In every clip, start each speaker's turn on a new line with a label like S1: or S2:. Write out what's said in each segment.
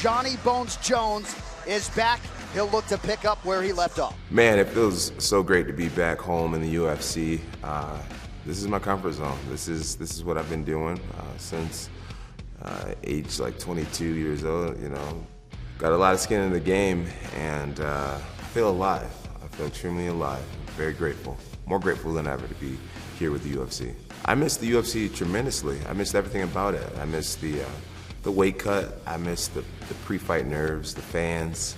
S1: Johnny Bones Jones is back. He'll look to pick up where he left off.
S2: Man, it feels so great to be back home in the UFC. This is my comfort zone. This is what I've been doing since age like 22 years old. You know, got a lot of skin in the game, and I feel alive. I feel extremely alive. Very grateful, more grateful than ever to be here with the UFC. I miss the UFC tremendously. I missed everything about it. I missed the weight cut. I missed the pre-fight nerves, the fans,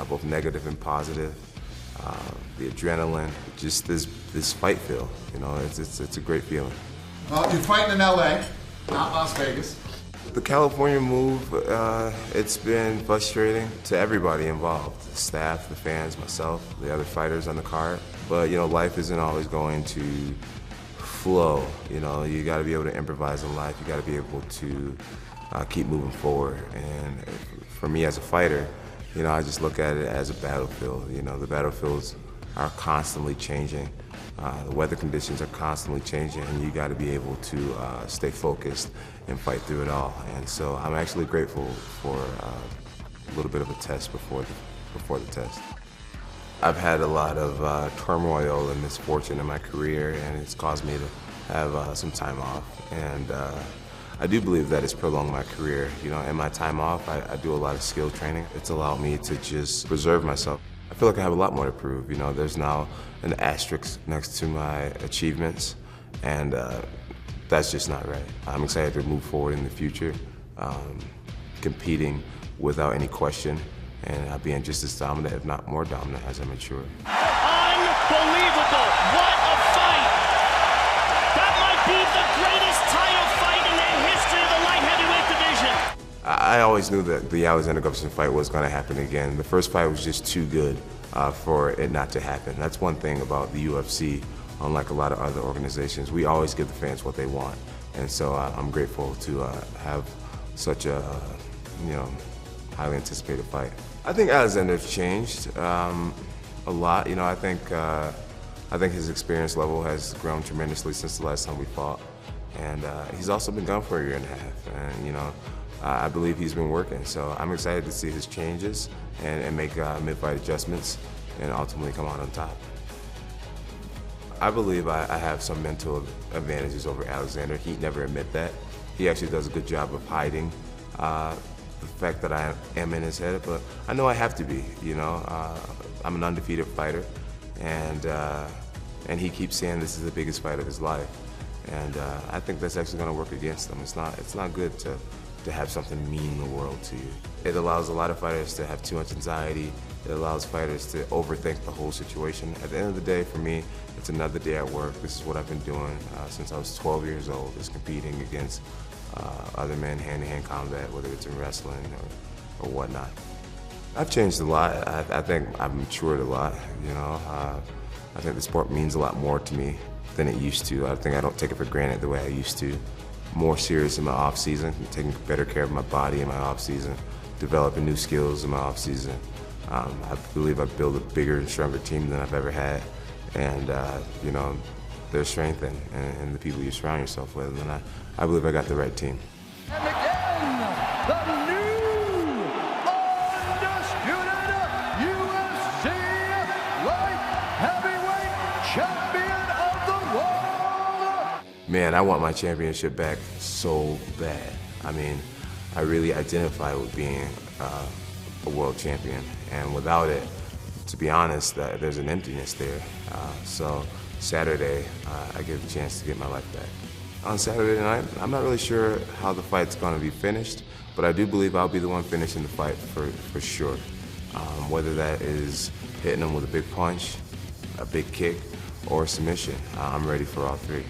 S2: both negative and positive. The adrenaline, just this fight feel. You know, it's a great feeling.
S3: Well, you're fighting in LA, not Las Vegas.
S2: The California move, it's been frustrating to everybody involved, the staff, the fans, myself, the other fighters on the card. But you know, life isn't always going to flow. You know, you got to be able to improvise in life. You got to be able to keep moving forward. And for me as a fighter, you know, I just look at it as a battlefield. You know, the battlefields are constantly changing. The weather conditions are constantly changing, and you got to be able to stay focused and fight through it all. And so I'm actually grateful for a little bit of a test before the test. I've had a lot of turmoil and misfortune in my career, and it's caused me to have some time off. And I do believe that it's prolonged my career. You know, in my time off, I do a lot of skill training. It's allowed me to just preserve myself. I feel like I have a lot more to prove. You know, there's now an asterisk next to my achievements, and that's just not right. I'm excited to move forward in the future, competing without any question, and being just as dominant, if not more dominant, as I mature.
S4: Unbelievable! What a fight! That might be the greatest title fight in the history of the light heavyweight division.
S2: I always knew that the Alexander Gustafsson fight was going to happen again. The first fight was just too good for it not to happen. That's one thing about the UFC, unlike a lot of other organizations. We always give the fans what they want, and so I'm grateful to have such a, you know, highly anticipated fight. I think Alexander's changed a lot. You know, I think his experience level has grown tremendously since the last time we fought, and he's also been gone for a year and a half. And you know, I believe he's been working. So I'm excited to see his changes and make mid-fight adjustments and ultimately come out on top. I believe I have some mental advantages over Alexander. He'd never admit that. He actually does a good job of hiding the fact that I am in his head, but I know I have to be. You know, I'm an undefeated fighter, and he keeps saying this is the biggest fight of his life, and I think that's actually going to work against him. It's not good to have something mean the world to you. It allows a lot of fighters to have too much anxiety. It allows fighters to overthink the whole situation. At the end of the day, for me, it's another day at work. This is what I've been doing since I was 12 years old, is competing against other men, hand-to-hand combat, whether it's in wrestling or whatnot. I've changed a lot. I think I've matured a lot, you know. I think the sport means a lot more to me than it used to. I think I don't take it for granted the way I used to. More serious in my off-season, taking better care of my body in my off-season, developing new skills in my off-season. I believe I've built a bigger and stronger team than I've ever had, and you know, there's strength in the people you surround yourself with, and I believe I got the right team.
S5: And again, the new undisputed UFC light heavyweight champion of the world.
S2: Man, I want my championship back so bad. I mean, I really identify with being a world champion, and without it, to be honest, there's an emptiness there. So Saturday, I get a chance to get my life back. On Saturday night, I'm not really sure how the fight's going to be finished, but I do believe I'll be the one finishing the fight for sure. Whether that is hitting them with a big punch, a big kick, or a submission, I'm ready for all three.